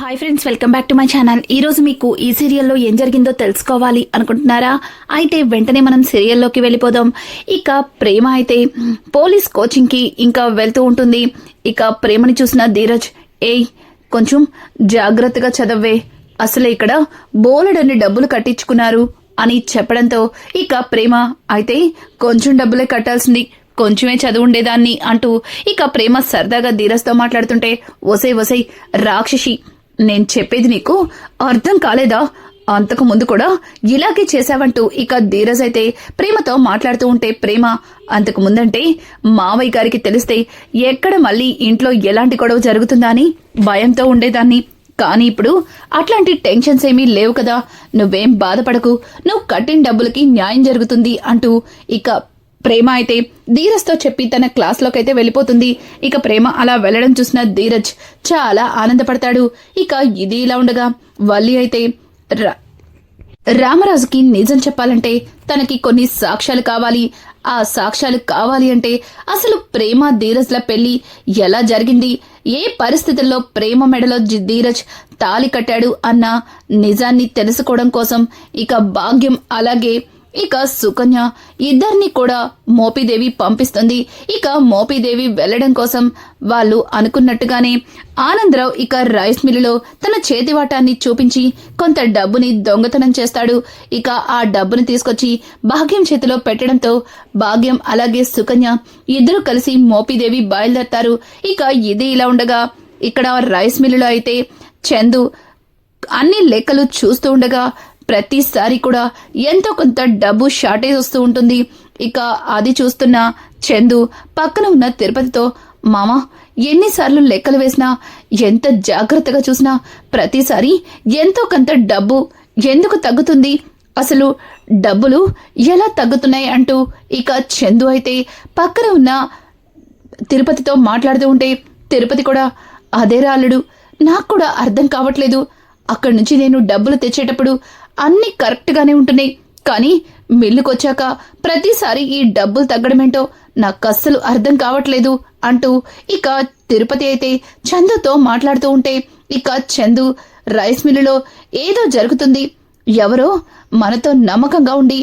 Hi friends, welcome back to my channel. ఈ రోజు మీకు ఈ సీరియల్లో ఏం జరిగిందో తెలుసుకోవాలి అనుకుంటున్నారా? అయితే వెంటనే మనం సీరియల్లోకి వెళ్ళిపోదాం. ఇక ప్రేమ అయితే పోలీస్ కోచింగ్ కి ఇంకా వెళ్తూ ఉంటుంది. ఇక ప్రేమని చూసిన ధీరజ్, ఏయ్ కొంచెం జాగ్రత్తగా చదవే, అసలే ఇక్కడ బోలెడన్ని డబ్బులు కట్టించుకున్నారు అని చెప్పడంతో ఇక ప్రేమ అయితే కొంచెం డబ్బులే కట్టాల్సింది, కొంచెమే చదువు ఉండేదాన్ని అంటూ ఇక ప్రేమ సరదాగా ధీరజ్తో మాట్లాడుతుంటే, ఒసే రాక్షసి, నేను చెప్పేది నీకు అర్థం కాలేదా? అంతకు ముందు కూడా ఇలాగే చేశావంటూ ఇక ధీరజ్ అయితే ప్రేమతో మాట్లాడుతూ ఉంటే, ప్రేమ అంతకు ముందంటే మావయ్య గారికి తెలిస్తే ఎక్కడ మళ్ళీ ఇంట్లో ఎలాంటి గొడవ జరుగుతుందా అని భయంతో ఉండేదాన్ని, కానీ ఇప్పుడు అట్లాంటి టెన్షన్స్ ఏమీ లేవు కదా, నువ్వేం బాధపడకు, నువ్వు కట్టిన డబ్బులకి న్యాయం జరుగుతుంది అంటూ ఇక ప్రేమ అయితే ధీరజ్తో చెప్పి తన క్లాస్లోకి అయితే వెళ్ళిపోతుంది. ఇక ప్రేమ అలా వెళ్లడం చూసిన ధీరజ్ చాలా ఆనందపడతాడు. ఇక ఇది ఇలా ఉండగా వల్లి అయితే రామరాజుకి నిజం చెప్పాలంటే తనకి కొన్ని సాక్ష్యాలు కావాలి. ఆ సాక్ష్యాలు కావాలి అంటే అసలు ప్రేమ ధీరజ్ల పెళ్లి ఎలా జరిగింది, ఏ పరిస్థితుల్లో ప్రేమ మెడలో ధీరజ్ తాళి కట్టాడు అన్న నిజాన్ని తెలుసుకోవడం కోసం ఇక భాగ్యం అలాగే ఇక సుకన్య ఇద్దరిని కూడా మోపిదేవి పంపిస్తుంది. ఇక మోపిదేవి వెళ్లడం కోసం వాళ్ళు అనుకున్నట్టుగానే ఆనందరావు ఇక రైస్ మిల్లులో తన చేతివాటాన్ని చూపించి కొంత డబ్బుని దొంగతనం చేస్తాడు. ఇక ఆ డబ్బుని తీసుకొచ్చి భాగ్యం చేతిలో పెట్టడంతో భాగ్యం అలాగే సుకన్య ఇద్దరు కలిసి మోపిదేవి బయలుదేరతారు. ఇక ఇది ఇలా ఉండగా ఇక్కడ రైస్ మిల్లులో అయితే చందు అన్ని లెక్కలు చూస్తూ ఉండగా ప్రతిసారి కూడా ఎంతో కొంత డబ్బు షార్టేజ్ వస్తూ ఉంటుంది. ఇక అది చూస్తున్న చందు పక్కన ఉన్న తిరుపతితో, మామ ఎన్నిసార్లు లెక్కలు వేసినా ఎంత జాగ్రత్తగా చూసినా ప్రతిసారి ఎంతో కొంత డబ్బు ఎందుకు తగ్గుతుంది, అసలు డబ్బులు ఎలా తగ్గుతున్నాయి అంటూ ఇక చందు అయితే పక్కన ఉన్న తిరుపతితో మాట్లాడుతూ ఉంటే, తిరుపతి కూడా అదే రాళ్ళుడు, నాకు కూడా అర్థం కావట్లేదు, అక్కడి నుంచి నేను డబ్బులు తెచ్చేటప్పుడు అన్ని కరెక్ట్ గానే ఉంటున్నాయి, కానీ మిల్లుకొచ్చాక ప్రతిసారి ఈ డబ్బులు తగ్గడమేంటో నాకు అస్సలు అర్థం కావట్లేదు అంటూ ఇక తిరుపతి అయితే చందుతో మాట్లాడుతూ ఉంటే, ఇక చందు రైస్ మిల్లులో ఏదో జరుగుతుంది, ఎవరో మనతో నమ్మకంగా ఉండి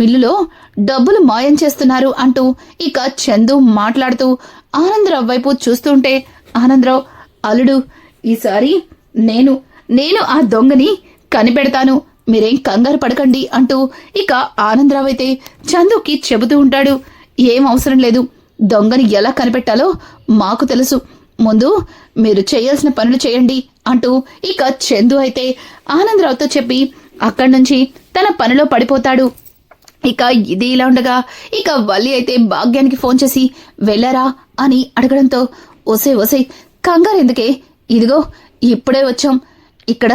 మిల్లులో డబ్బులు మాయం చేస్తున్నారు అంటూ ఇక చందు మాట్లాడుతూ ఆనందరావు వైపు చూస్తుంటే, ఆనందరావు అల్లుడు ఈసారి నేను ఆ దొంగని కనిపెడతాను, మీరేం కంగారు పడకండి అంటూ ఇక ఆనందరావు అయితే చందుకి చెబుతూ ఉంటాడు. ఏం అవసరం లేదు, దొంగని ఎలా కనిపెట్టాలో మాకు తెలుసు, ముందు మీరు చేయాల్సిన పనులు చేయండి అంటూ ఇక చందు అయితే ఆనందరావుతో చెప్పి అక్కడి నుంచి తన పనిలో పడిపోతాడు. ఇక ఇది ఇలా ఉండగా ఇక వల్లి అయితే భాగ్యానికి ఫోన్ చేసి వెళ్ళారా అని అడగడంతో, ఒసే కంగారు ఎందుకే, ఇదిగో ఇప్పుడే వచ్చాం, ఇక్కడ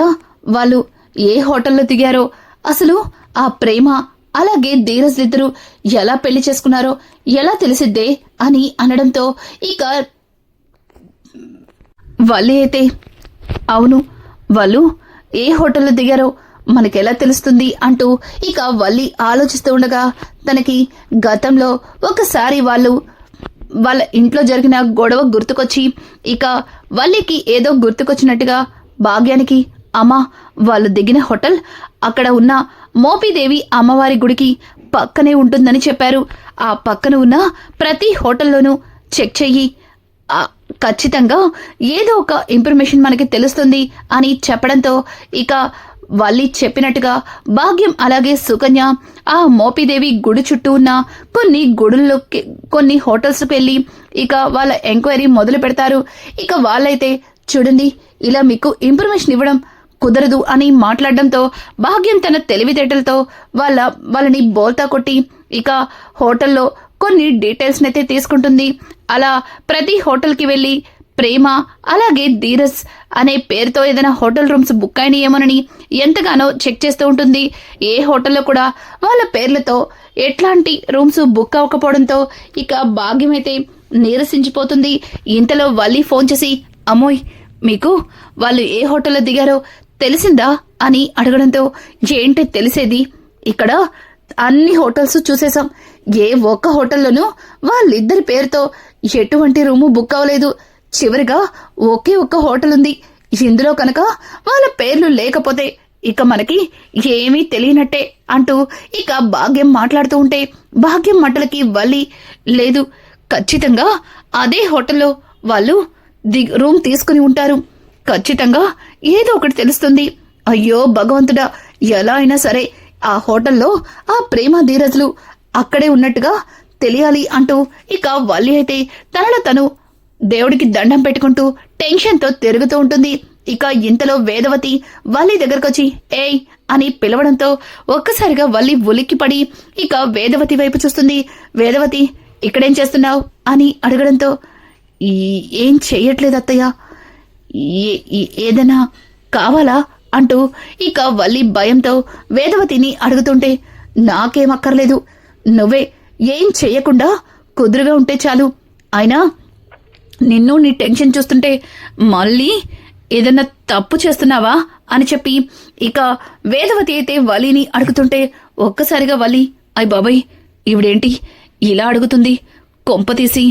వాళ్ళు ఏ హోటల్లో దిగారో, అసలు ఆ ప్రేమ అలాగే ధీరజ్ ఇద్దరు ఎలా పెళ్లి చేసుకున్నారో ఎలా తెలిసిద్దే అని అనడంతో ఇక వల్లి అయితే, అవును వాళ్ళు ఏ హోటల్లో దిగారో మనకెలా తెలుస్తుంది అంటూ ఇక వల్లి ఆలోచిస్తూ ఉండగా తనకి గతంలో ఒకసారి వాళ్ళ ఇంట్లో జరిగిన గొడవ గుర్తుకొచ్చి ఇక వల్లికి ఏదో గుర్తుకొచ్చినట్టుగా భాగ్యానికి, అమ్మా వాళ్ళు దిగిన హోటల్ అక్కడ ఉన్న మోపిదేవి అమ్మవారి గుడికి పక్కనే ఉంటుందని చెప్పారు, ఆ పక్కన ఉన్న ప్రతి హోటల్లోనూ చెక్ చెయ్యి, ఖచ్చితంగా ఏదో ఒక ఇన్ఫర్మేషన్ మనకి తెలుస్తుంది అని చెప్పడంతో ఇక వల్లి చెప్పినట్టుగా భాగ్యం అలాగే సుకన్య ఆ మోపిదేవి గుడి చుట్టూ ఉన్న కొన్ని హోటల్స్కి వెళ్ళి ఇక వాళ్ళ ఎంక్వైరీ మొదలు పెడతారు. ఇక వాళ్ళైతే, చూడండి ఇలా మీకు ఇన్ఫర్మేషన్ ఇవ్వడం కుదరదు అని మాట్లాడడంతో భాగ్యం తన తెలివితేటలతో వాళ్ళని బోల్తా కొట్టి ఇక హోటల్లో కొన్ని డీటెయిల్స్ అయితే తీసుకుంటుంది. అలా ప్రతి హోటల్కి వెళ్ళి ప్రేమ అలాగే ధీరజ్ అనే పేరుతో ఏదైనా హోటల్ రూమ్స్ బుక్ అయినాయేమోనని ఎంతగానో చెక్ చేస్తూ ఉంటుంది. ఏ హోటల్లో కూడా వాళ్ళ పేర్లతో ఎట్లాంటి రూమ్స్ బుక్ అవ్వకపోవడంతో ఇక భాగ్యం అయితే నీరసించిపోతుంది. ఇంతలో వల్లి ఫోన్ చేసి, అమ్మోయ్ మీకు వాళ్ళు ఏ హోటల్లో దిగారో తెలిసిందా అని అడగడంతో, ఏంటి తెలిసేది, ఇక్కడ అన్ని హోటల్స్ చూసేశాం, ఏ ఒక్క హోటల్లోనూ వాళ్ళిద్దరి పేరుతో ఎటువంటి రూము బుక్ అవ్వలేదు, చివరిగా ఒకే ఒక్క హోటల్ ఉంది, ఇందులో కనుక వాళ్ళ పేర్లు లేకపోతే ఇక మనకి ఏమీ తెలియనట్టే అంటూ ఇక భాగ్యం మాట్లాడుతూ ఉంటే భాగ్యం మాటలకి వల్లి లేదు, ఖచ్చితంగా అదే హోటల్లో వాళ్ళు రూమ్ తీసుకుని ఉంటారు, ఖచ్చితంగా ఏదో ఒకటి తెలుస్తుంది. అయ్యో భగవంతుడా, ఎలా అయినా సరే ఆ హోటల్లో ఆ ప్రేమ ధీరజ్లు అక్కడే ఉన్నట్టుగా తెలియాలి అంటూ ఇక వల్లి అయితే తనలో తను దేవుడికి దండం పెట్టుకుంటూ టెన్షన్తో తిరుగుతూ ఉంటుంది. ఇక ఇంతలో వేదవతి వల్లి దగ్గరకొచ్చి ఏయ్ అని పిలవడంతో ఒక్కసారిగా వల్లి ఉలిక్కిపడి ఇక వేదవతి వైపు చూస్తుంది. వేదవతి, ఇక్కడేం చేస్తున్నావు అని అడగడంతో ఏం చెయ్యట్లేదు అత్తయ్య, ఏదైనా కావాలా అంటూ ఇక వల్లి భయంతో వేదవతిని అడుగుతుంటే నాకేమక్కర్లేదు, నువ్వే ఏం చెయ్యకుండా కుదురుగా ఉంటే చాలు. అయినా నిన్ను నీ టెన్షన్ చూస్తుంటే మళ్ళీ ఏదన్నా తప్పు చేస్తున్నావా అని చెప్పి ఇక వేదవతి అయితే వల్లిని అడుగుతుంటే ఒక్కసారిగా వల్లి అయ్ బాబాయ్ ఈవిడేంటి ఇలా అడుగుతుంది, కొంపతీసి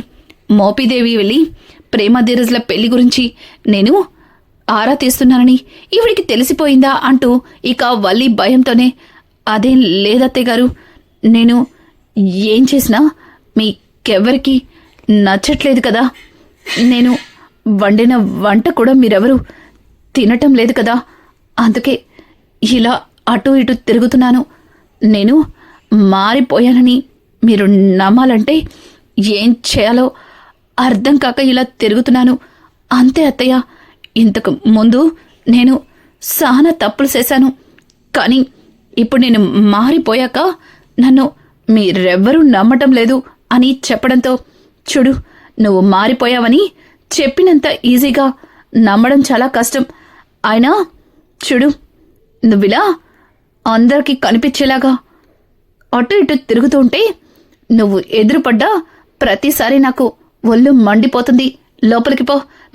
మోపిదేవి వెళ్ళి ప్రేమ ధీరజ్ల పెళ్లి గురించి నేను ఆరా తీస్తున్నానని ఈవిడికి తెలిసిపోయిందా అంటూ ఇక వల్లి భయంతోనే అదేం లేదత్తయ్య గారు, నేను ఏం చేసినా మీకెవ్వరికి నచ్చట్లేదు కదా, నేను వండిన వంట కూడా మీరెవరు తినటం లేదు కదా, అందుకే ఇలా అటు ఇటు తిరుగుతున్నాను. నేను మారిపోయానని మీరు నమ్మాలంటే ఏం చేయాలో అర్థం కాక ఇలా తిరుగుతున్నాను అంతే అత్తయ్య. ఇంతకు ముందు నేను చాలా తప్పులు చేశాను, కానీ ఇప్పుడు నేను మారిపోయాక నన్ను మీరెవ్వరూ నమ్మటం లేదు అని చెప్పడంతో చూడు, నువ్వు మారిపోయావని చెప్పినంత ఈజీగా నమ్మడం చాలా కష్టం. అయినా చూడు, నువ్విలా అందరికీ కనిపించేలాగా అటు ఇటు తిరుగుతూ ఉంటే నువ్వు ఎదురుపడ్డా ప్రతిసారి నాకు ఒళ్ళు మండిపోతుంది.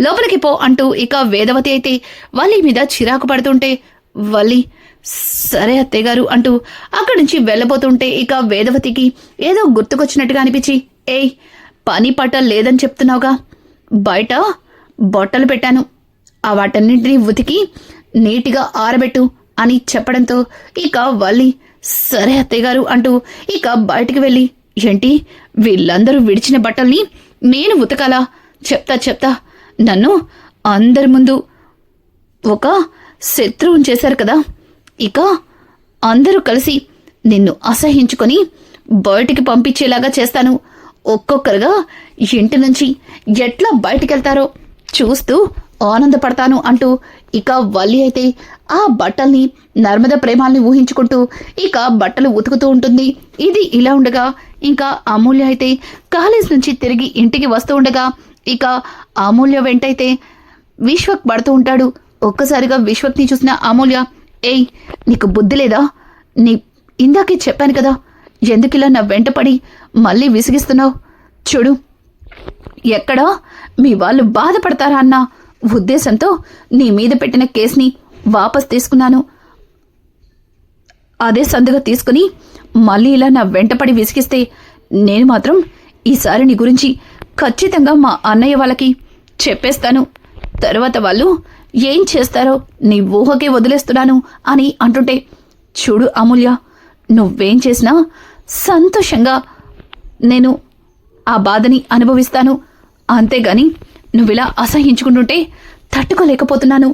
లోపలికి పో అంటూ ఇక వేదవతి అయితే వల్లి మీద చిరాకు పడుతుంటే వల్లి సరే అత్తయ్య గారు అంటూ అక్కడి నుంచి వెళ్ళబోతుంటే ఇక వేదవతికి ఏదో గుర్తుకొచ్చినట్టుగా అనిపించి ఏయ్ పని పట్ట లేదని చెప్తున్నావుగా, బయట బొట్టలు పెట్టాను, ఆ వాటన్నింటినీ ఉతికి నీటిగా ఆరబెట్టు అని చెప్పడంతో ఇక వల్లి సరే అత్తయ్య గారు అంటూ ఇక బయటికి వెళ్ళి ఏంటి వీళ్ళందరూ విడిచిన బట్టల్ని నేను ఉతకాలా, చెప్తా నన్ను అందరి ముందు ఒక శత్రువుని చేశారు కదా, ఇక అందరూ కలిసి నిన్ను అసహించుకొని బయటికి పంపించేలాగా చేస్తాను, ఒక్కొక్కరుగా ఇంటి నుంచి ఎట్లా బయటికెళ్తారో చూస్తూ ఆనందపడతాను అంటూ ఇక వల్లి అయితే ఆ బట్టల్ని నర్మద ప్రేమాల్ని ఊహించుకుంటూ ఇక బట్టలు ఉతుకుతూ ఉంటుంది. ఇది ఇలా ఉండగా ఇంకా అమూల్య అయితే కాలేజ్ నుంచి తిరిగి ఇంటికి వస్తూ ఉండగా ఇక అమూల్య వెంటైతే విశ్వక్ పడుతూ ఉంటాడు. ఒక్కసారిగా విశ్వక్ని చూసిన అమూల్య ఏయ్ నీకు బుద్ధి లేదా, ఇందాకే చెప్పాను కదా, ఎందుకిలా నా వెంటపడి మళ్ళీ విసిగిస్తున్నావు, చూడు ఎక్కడా మీ వాళ్ళు బాధపడతారా అన్న ఉద్దేశంతో నీ మీద పెట్టిన కేసుని వాపస్ తీసుకున్నాను, అదే సందుగా తీసుకుని మళ్ళీ ఇలా నా వెంటపడి విసిగిస్తే నేను మాత్రం ఈసారి నీ గురించి ఖచ్చితంగా మా అన్నయ్య వాళ్ళకి చెప్పేస్తాను, తర్వాత వాళ్ళు ఏం చేస్తారో నీ ఊహకే వదిలేస్తున్నాను అని అంటుంటే చూడు అమూల్య, నువ్వేం చేసినా సంతోషంగా నేను ఆ బాధని అనుభవిస్తాను, అంతేగాని నువ్విలా అసహించుకుంటుంటే తట్టుకోలేకపోతున్నాను.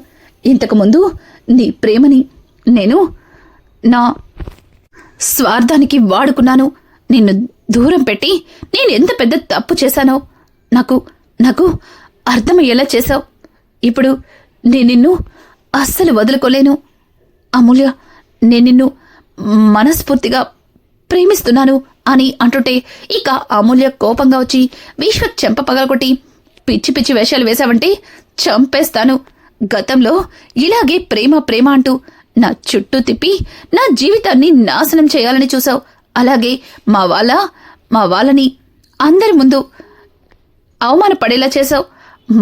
ఇంతకుముందు నీ ప్రేమని నేను నా స్వార్థానికి వాడుకున్నాను, నిన్ను దూరం పెట్టి నేను ఎంత పెద్ద తప్పు చేశానో నాకు అర్థమయ్యేలా చేశావు. ఇప్పుడు నేను నిన్ను అస్సలు వదులుకోలేను అమూల్య, నేను నిన్ను మనస్ఫూర్తిగా ప్రేమిస్తున్నాను అని అంటుంటే ఇక అమూల్య కోపంగా వచ్చి విశ్వక్ చెంప పగలగొట్టి పిచ్చి పిచ్చి వేషాలు వేశావంటే చంపేస్తాను, గతంలో ఇలాగే ప్రేమ అంటూ నా చుట్టూ తిప్పి నా జీవితాన్ని నాశనం చేయాలని చూసావు, అలాగే మా వాళ్ళని అందరి ముందు అవమానపడేలా చేశావు,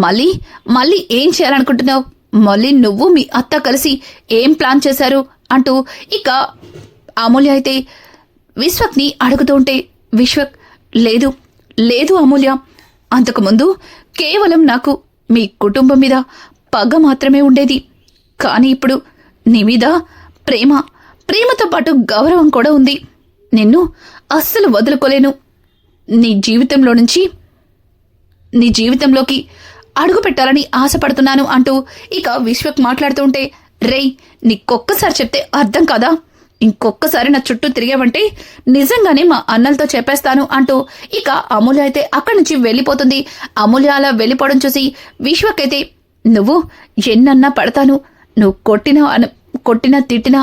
మళ్ళీ ఏం చేయాలనుకుంటున్నావు, మళ్ళీ నువ్వు మీ అత్త కలిసి ఏం ప్లాన్ చేశారు అంటూ ఇక అమూల్య అయితే విశ్వక్ని అడుగుతూ ఉంటే విశ్వక్ లేదు అమూల్య, అంతకుముందు కేవలం నాకు మీ కుటుంబం మీద పగ మాత్రమే ఉండేది. కానీ ఇప్పుడు నీ మీద ప్రేమతో పాటు గౌరవం కూడా ఉంది. నిన్ను అస్సలు వదులుకోలేను. నీ జీవితంలోకి అడుగు పెట్టాలని ఆశపడుతున్నాను అంటూ ఇక విశ్వక్ మాట్లాడుతూ ఉంటే, రేయ్, నీకొక్కసారి చెప్తే అర్థం కాదా? ఇంకొక్కసారి నా చుట్టూ తిరిగావంటే నిజంగానే మా అన్నలతో చెప్పేస్తాను అంటూ ఇక అమూల్య అయితే అక్కడి నుంచి వెళ్ళిపోతుంది. అమూల్య అలా వెళ్ళిపోవడం చూసి విశ్వక్ అయితే, నువ్వు ఎన్నన్నా పడతాను, నువ్వు కొట్టినా తిట్టినా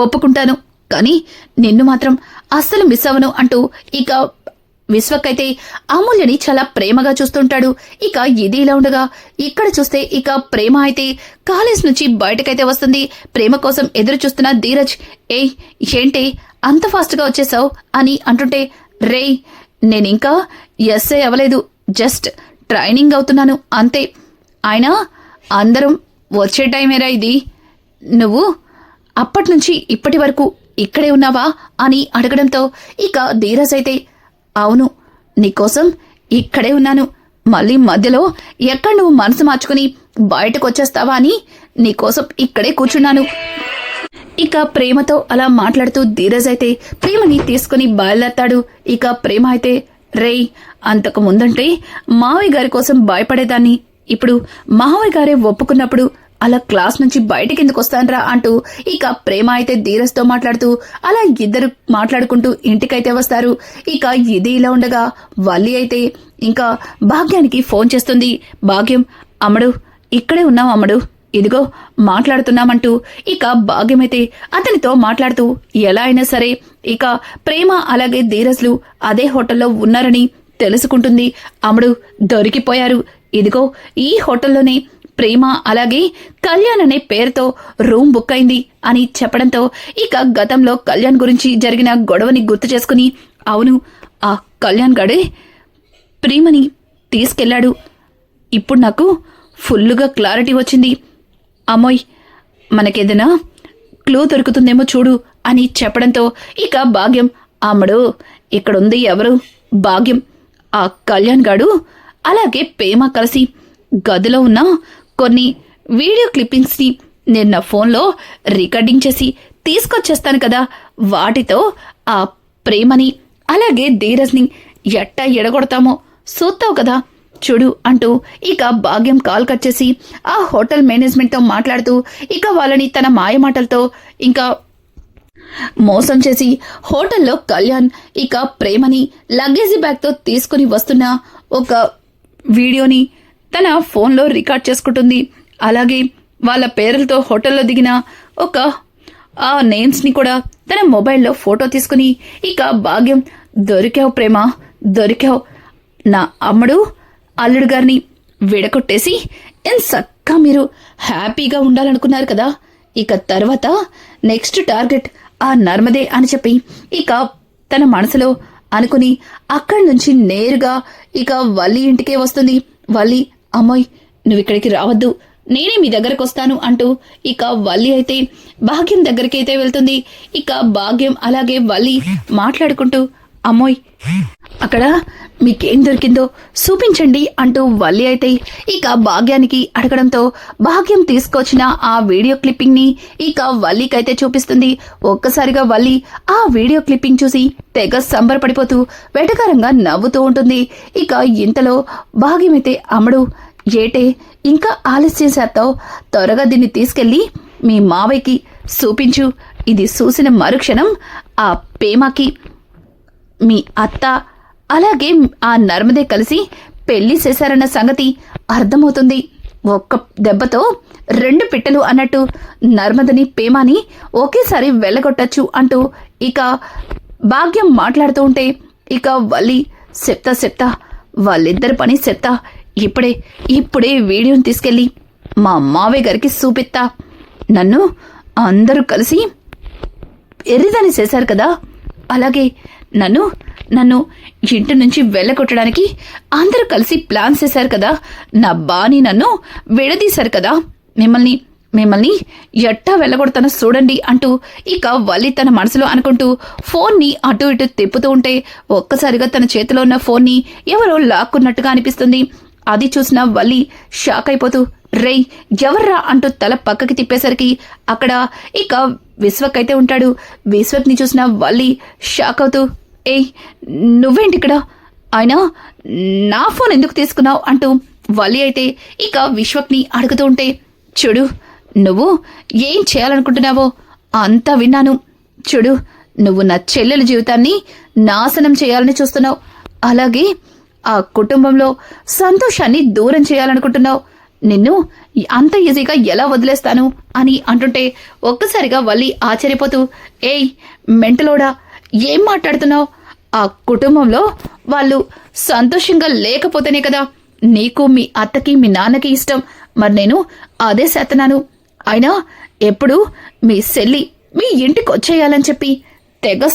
ఒప్పుకుంటాను, కానీ నిన్ను మాత్రం అస్సలు మిస్ అవ్వను అంటూ ఇక విశ్వక్ అయితే అమూల్యని చాలా ప్రేమగా చూస్తుంటాడు. ఇక ఇది ఇలా ఉండగా ఇక్కడ చూస్తే ఇక ప్రేమ అయితే కాలేజ్ నుంచి బయటకైతే వస్తుంది. ప్రేమ కోసం ఎదురు చూస్తున్న ధీరజ్, ఏంటి అంత ఫాస్ట్ గా వచ్చేసావు అని అంటుంటే, రేయ్, నేనింకా ఎస్ఐ అవ్వలేదు, జస్ట్ ట్రైనింగ్ అవుతున్నాను అంతే. అయినా అందరం వచ్చే టైమేరా ఇది, నువ్వు అప్పటి నుంచి ఇప్పటి వరకు ఇక్కడే ఉన్నావా అని అడగడంతో ఇక ధీరజ్ అయితే, అవును, నీకోసం ఇక్కడే ఉన్నాను. మళ్ళీ మధ్యలో ఎక్కడ నువ్వు మనసు మార్చుకుని బయటకు వచ్చేస్తావా అని నీకోసం ఇక్కడే కూర్చున్నాను. ఇక ప్రేమతో అలా మాట్లాడుతూ ధీరజ్ అయితే ప్రేమని తీసుకుని బయలుదేరతాడు. ఇక ప్రేమ అయితే, రేయ్, అంతకు ముందంటే మావయ్య గారి కోసం భయపడేదాన్ని, ఇప్పుడు మావయ్య గారే ఒప్పుకున్నప్పుడు అలా క్లాస్ నుంచి బయటికి ఎందుకు వస్తానరా అంటూ ఇక ప్రేమ అయితే ధీరజ్తో మాట్లాడుతూ అలా ఇద్దరు మాట్లాడుకుంటూ ఇంటికైతే వస్తారు. ఇక ఇది ఇలా ఉండగా వల్లి అయితే ఇంకా భాగ్యానికి ఫోన్ చేస్తుంది. భాగ్యం, అమ్మడు ఇక్కడే ఉన్నాం అమ్మడు, ఇదిగో మాట్లాడుతున్నామంటూ ఇక భాగ్యమైతే అతనితో మాట్లాడుతూ ఎలా అయినా సరే ఇక ప్రేమ అలాగే ధీరజ్లు అదే హోటల్లో ఉన్నారని తెలుసుకుంటుంది. అమ్మడు దొరికిపోయారు, ఇదిగో ఈ హోటల్లోనే ప్రేమ అలాగే కళ్యాణ్ అనే పేరుతో రూమ్ బుక్ అయింది అని చెప్పడంతో ఇక గతంలో కళ్యాణ్ గురించి జరిగిన గొడవని గుర్తు చేసుకుని, అవును, ఆ కళ్యాణ్ గడే ప్రేమని తీసుకెళ్లాడు, ఇప్పుడు నాకు ఫుల్లుగా క్లారిటీ వచ్చింది. అమ్మోయ్, మనకేదైనా క్లూ దొరుకుతుందేమో చూడు అని చెప్పడంతో ఇక భాగ్యం, అమ్మడు ఇక్కడుంది ఎవరు? భాగ్యం, ఆ కళ్యాణ్ గాడు అలాగే ప్రేమ కలిసి గదిలో ఉన్న కొన్ని వీడియో క్లిప్పింగ్స్ ని నేను నా ఫోన్లో రికార్డింగ్ చేసి తీసుకొచ్చేస్తాను కదా, వాటితో ఆ ప్రేమని అలాగే ధీరజ్ని ఎట్టా ఎడగొడతామో చూస్తావు కదా, చూడు అంటూ ఇక భాగ్యం కాల్ కట్ చేసి ఆ హోటల్ మేనేజ్మెంట్తో మాట్లాడుతూ ఇక వాళ్ళని తన మాయమాటలతో ఇంకా మోసం చేసి హోటల్లో కళ్యాణ్ ఇక ప్రేమని లగేజీ బ్యాగ్తో తీసుకుని వస్తున్న ఒక వీడియోని తన ఫోన్లో రికార్డ్ చేసుకుంటుంది. అలాగే వాళ్ళ పేర్లతో హోటల్లో దిగిన ఒక ఆ నేమ్స్ని కూడా తన మొబైల్లో ఫోటో తీసుకుని ఇక భాగ్యం, దొరికావు ప్రేమ, దొరికావు, నా అమ్మడు అల్లుడు గారిని విడగొట్టేసి ఎంచక్కా మీరు హ్యాపీగా ఉండాలనుకున్నారు కదా, ఇక తర్వాత నెక్స్ట్ టార్గెట్ ఆ నర్మదే అని చెప్పి ఇక తన మనసులో అనుకుని అక్కడి నుంచి నేరుగా ఇక వల్లి ఇంటికే వస్తుంది. వల్లి, అమ్మోయ్, నువ్వు ఇక్కడికి రావద్దు, నేనే మీ దగ్గరకు వస్తాను అంటూ ఇక వల్లి అయితే భాగ్యం దగ్గరికి అయితే వెళ్తుంది. ఇక భాగ్యం అలాగే వల్లి మాట్లాడుకుంటూ, అమ్మోయ్, అక్కడ మీకేం దొరికిందో చూపించండి అంటూ వల్లి అయితే ఇక భాగ్యానికి అడగడంతో భాగ్యం తీసుకొచ్చిన ఆ వీడియో క్లిప్పింగ్ ని ఇక వల్లికైతే చూపిస్తుంది. ఒక్కసారిగా వల్లి ఆ వీడియో క్లిప్పింగ్ చూసి తెగ సంబరపడిపోతూ వెటకారంగా నవ్వుతూ ఉంటుంది. ఇక ఇంతలో భాగ్యమైతే, అమ్మడు ఏటే ఇంకా ఆలస్యం చేస్తావు, త్వరగా దీన్ని తీసుకెళ్లి మీ మావయ్యకి చూపించు. ఇది చూసిన మరుక్షణం ఆ పేమకి మీ అత్త అలాగే ఆ నర్మదే కలిసి పెళ్లి చేశారన్న సంగతి అర్థమవుతుంది. ఒక్క దెబ్బతో రెండు పిట్టలు అన్నట్టు నర్మదని పేమాని ఒకేసారి వెళ్ళగొట్టచ్చు అంటూ ఇక భాగ్యం మాట్లాడుతూ ఉంటే ఇక వల్లి, చెప్తా వాళ్ళిద్దరి పని చెప్తా, ఇప్పుడే వీడియోని తీసుకెళ్ళి మా మావయ్య గారికి చూపిస్తా. నన్ను అందరూ కలిసి ఎర్రిదని చేశారు కదా, అలాగే నన్ను ఇంటి నుంచి వెళ్ళగొట్టడానికి అందరూ కలిసి ప్లాన్ చేశారు కదా, నా బాని నన్ను విడదీశారు కదా, మిమ్మల్ని ఎట్టా వెళ్ళగొడతానో చూడండి అంటూ ఇక వల్లి తన మనసులో అనుకుంటూ ఫోన్ని అటు ఇటు తిప్పుతూ ఉంటే ఒక్కసారిగా తన చేతిలో ఉన్న ఫోన్ని ఎవరో లాక్కున్నట్టుగా అనిపిస్తుంది. అది చూసిన వల్లి షాక్ అయిపోతూ రేయ్ ఎవర్రా అంటూ తల పక్కకి తిప్పేసరికి అక్కడ ఇక విశ్వక్ అయితే ఉంటాడు. విశ్వక్ని చూసిన వల్లి షాక్ అవుతూ ఏయ్ నువ్వేంటి ఇక్కడ, ఆయన నా ఫోన్ ఎందుకు తీసుకున్నావు అంటూ వల్లి అయితే ఇక విశ్వక్ని అడుగుతూ ఉంటే చూడు నువ్వు ఏం చేయాలనుకుంటున్నావో అంతా విన్నాను. చూడు నువ్వు నా చెల్లెల జీవితాన్ని నాశనం చేయాలని చూస్తున్నావు, అలాగే ఆ కుటుంబంలో సంతోషాన్ని దూరం చేయాలనుకుంటున్నావు. నిన్ను అంత ఈజీగా ఎలా వదిలేస్తాను అని అంటుంటే ఒక్కసారిగా వల్లి ఆశ్చర్యపోతూ ఏయ్ మెంటలోడా ఏం మాట్లాడుతున్నావు, ఆ కుటుంబంలో వాళ్ళు సంతోషంగా లేకపోతేనే కదా నీకు మీ అత్తకి మీ నాన్నకి ఇష్టం, మరి నేను అదే చేస్తున్నాను. అయినా ఎప్పుడు మీ చెల్లి మీ ఇంటికి వచ్చేయాలని చెప్పి తెగ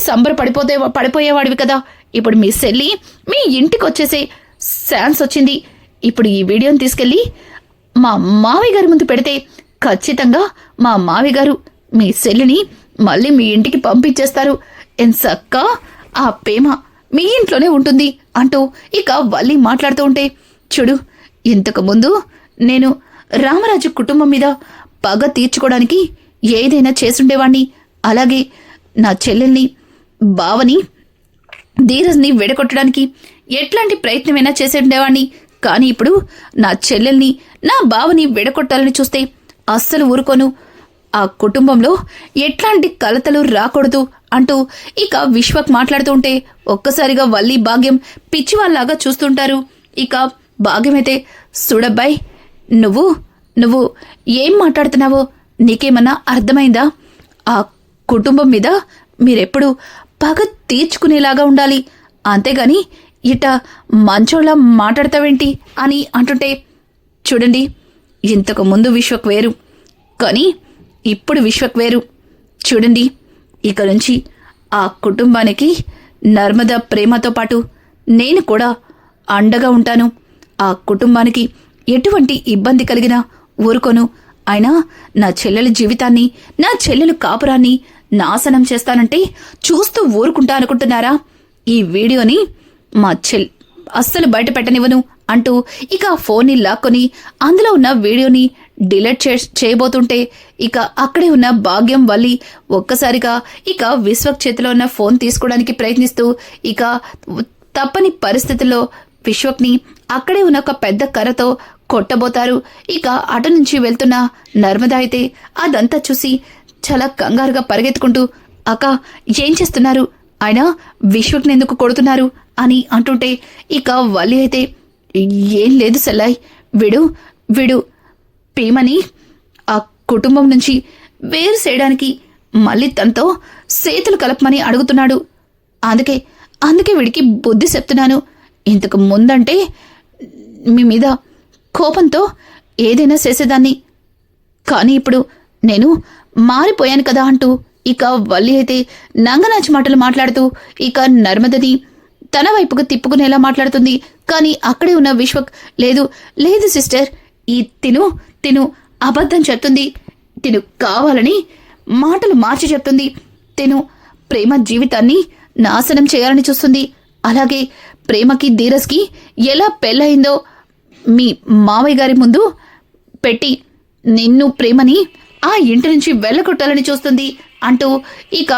పడిపోయేవాడివి కదా, ఇప్పుడు మీ చెల్లి మీ ఇంటికి వచ్చేసే ఛాన్స్ వచ్చింది. ఇప్పుడు ఈ వీడియోని తీసుకెళ్ళి మా మావయ్య గారి ముందు పెడితే ఖచ్చితంగా మా మావయ్య గారు మీ చెల్లిని మళ్ళీ మీ ఇంటికి పంపించేస్తారు, ఎంచక్కా ఆ ప్రేమ మీ ఇంట్లోనే ఉంటుంది అంటూ ఇక వల్లి మాట్లాడుతూ ఉంటే చూడు ఇంతకు ముందు నేను రామరాజు కుటుంబం మీద పగ తీర్చుకోవడానికి ఏదైనా చేసుండేవాణ్ణి, అలాగే నా చెల్లెల్ని బావని ధీరజ్ని విడగొట్టడానికి ఎట్లాంటి ప్రయత్నమైనా చేసి ఉండేవాణ్ణి. కానీ ఇప్పుడు నా చెల్లెల్ని నా బావని విడగొట్టాలని చూస్తే అస్సలు ఊరుకోను, ఆ కుటుంబంలో ఎట్లాంటి కలతలు రాకూడదు అంటూ ఇక విశ్వక్ మాట్లాడుతూ ఉంటే ఒక్కసారిగా వల్లి భాగ్యం పిచ్చివాళ్ళలాగా చూస్తుంటారు. ఇక భాగ్యమైతే చూడబ్బాయ్ నువ్వు ఏం మాట్లాడుతున్నావో నీకేమన్నా అర్థమైందా, ఆ కుటుంబం మీద మీరెప్పుడు పగ తీర్చుకునేలాగా ఉండాలి, అంతేగాని ఇట మంచోళ్ళ మాట్లాడతావేంటి అని అంటుంటే చూడండి ఇంతకు ముందు విశ్వక్ వేరు, కానీ ఇప్పుడు విశ్వక్ వేరు. చూడండి ఇక నుంచి ఆ కుటుంబానికి నర్మద ప్రేమతో పాటు నేను కూడా అండగా ఉంటాను. ఆ కుటుంబానికి ఎటువంటి ఇబ్బంది కలిగినా ఊరుకోను. అయినా నా చెల్లెల జీవితాన్ని నా చెల్లెలు కాపురాన్ని నాశనం చేస్తానంటే చూస్తూ ఊరుకుంటా అనుకుంటున్నారా? ఈ వీడియోని మా అస్సలు బయట పెట్టనివ్వను అంటూ ఇక ఆ ఫోన్ని లాక్కొని అందులో ఉన్న వీడియోని డిలీట్ చేయబోతుంటే ఇక అక్కడే ఉన్న భాగ్యం వల్లి ఒక్కసారిగా ఇక విశ్వక్ చేతిలో ఉన్న ఫోన్ తీసుకోవడానికి ప్రయత్నిస్తూ ఇక తప్పని పరిస్థితుల్లో విశ్వక్ని అక్కడే ఉన్న ఒక పెద్ద కర్రతో కొట్టబోతారు. ఇక అటు నుంచి వెళ్తున్న నర్మద అయితే అదంతా చూసి చాలా కంగారుగా పరిగెత్తుకుంటూ అక్క ఏం చేస్తున్నారు, ఆయన విశ్వక్ని ఎందుకు కొడుతున్నారు అని అంటుంటే ఇక వల్లి అయితే ఏం లేదు సెల్లాయ్, వీడు ప్రేమని ఆ కుటుంబం నుంచి వేరు చేయడానికి మళ్ళీ తనతో చేతులు కలపమని అడుగుతున్నాడు, అందుకే వీడికి బుద్ధి చెప్తున్నాను. ఇంతకు ముందంటే మీ మీద కోపంతో ఏదైనా చేసేదాన్ని, కానీ ఇప్పుడు నేను మారిపోయాను కదా అంటూ ఇక వల్లి అయితే నంగనాచి మాటలు మాట్లాడుతూ ఇక నర్మదని తన వైపుకు తిప్పుకునేలా మాట్లాడుతుంది. కానీ అక్కడే ఉన్న విశ్వక్ లేదు సిస్టర్, ఈ తిను అబద్ధం చెప్తుంది, తిను కావాలని మాటలు మార్చి చెప్తుంది, తిను ప్రేమ జీవితాన్ని నాశనం చేయాలని చూస్తుంది, అలాగే ప్రేమకి ధీరజ్కి ఎలా పెళ్ళయిందో మీ మావయ్య గారి ముందు పెట్టి నిన్ను ప్రేమని ఆ ఇంటి నుంచి వెళ్ళగొట్టాలని చూస్తుంది అంటూ ఇక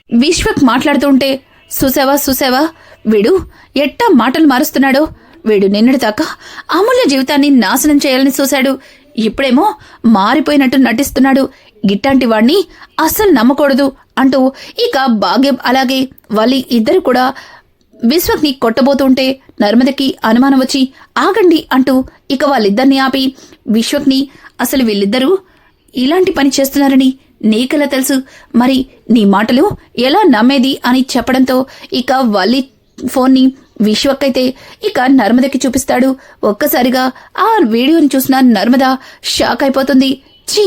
విశ్వక్ మాట్లాడుతూ ఉంటే చూసావా వీడు ఎట్టా మాటలు మారుస్తున్నాడో, వీడు నిన్నటి దాకా అమూల్య జీవితాన్ని నాశనం చేయాలని చూశాడు, ఇప్పుడేమో మారిపోయినట్టు నటిస్తున్నాడు, ఇట్లాంటి వాణ్ణి అస్సలు నమ్మకూడదు అంటూ ఇక భాగ్యం అలాగే వల్లి ఇద్దరు కూడా విశ్వక్ని కొట్టబోతుంటే నర్మదకి అనుమానం వచ్చి ఆగండి అంటూ ఇక వాళ్ళిద్దరిని ఆపి విశ్వక్ని అసలు వీళ్ళిద్దరూ ఇలాంటి పని చేస్తున్నారని నీకెలా తెలుసు, మరి నీ మాటలు ఎలా నమ్మేది అని చెప్పడంతో ఇక వల్లి ఫోన్ని విశ్వక్ అయితే ఇక నర్మదకి చూపిస్తాడు. ఒక్కసారిగా ఆ వీడియోని చూసిన నర్మద షాక్ అయిపోతుంది. ఛీ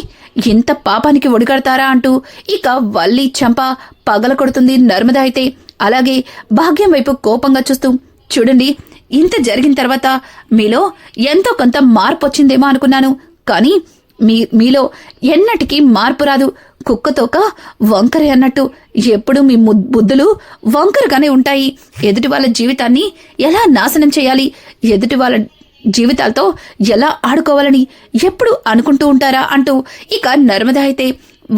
ఇంత పాపానికి ఒడిగడతారా అంటూ ఇక వల్లి చంప పగల కొడుతుంది నర్మద అయితే. అలాగే భాగ్యం వైపు కోపంగా చూస్తూ చూడండి ఇంత జరిగిన తర్వాత మీలో ఎంతో కొంత మార్పు వచ్చిందేమో అనుకున్నాను, కానీ మీలో ఎన్నటికీ మార్పు రాదు, కుక్కతోక వంకరే అన్నట్టు ఎప్పుడు మీ బుద్ధులు వంకరగానే ఉంటాయి. ఎదుటి వాళ్ళ జీవితాన్ని ఎలా నాశనం చేయాలి, ఎదుటి వాళ్ళ జీవితాలతో ఎలా ఆడుకోవాలని ఎప్పుడు అనుకుంటూ ఉంటారా అంటూ ఇక నర్మద అయితే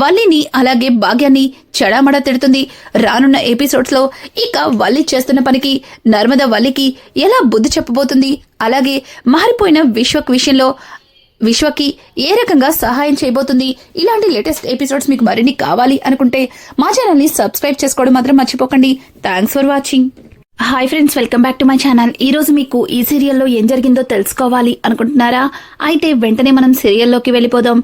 వల్లిని అలాగే భాగ్యాన్ని చెడామడా తిడుతుంది. రానున్న ఎపిసోడ్స్ లో ఇక వల్లి చేస్తున్న పనికి నర్మద వల్లికి ఎలా బుద్ధి చెప్పబోతుంది, అలాగే మారిపోయిన విషయంలో విశ్వకి ఏ రకంగా సహాయం చేయబోతుంది. ఇలాంటి లేటెస్ట్ ఎపిసోడ్స్ మీకు మరిన్ని కావాలి అనుకుంటే మా ఛానల్ ని సబ్స్క్రైబ్ చేసుకోవడం మాత్రం మర్చిపోకండి. Thanks for watching. Hi friends, welcome back to my channel. ఈ రోజు మీకు ఈ సీరియల్లో ఏం జరిగిందో తెలుసుకోవాలి అనుకుంటున్నారా? అయితే వెంటనే మనం సీరియల్లోకి వెళ్ళిపోదాం.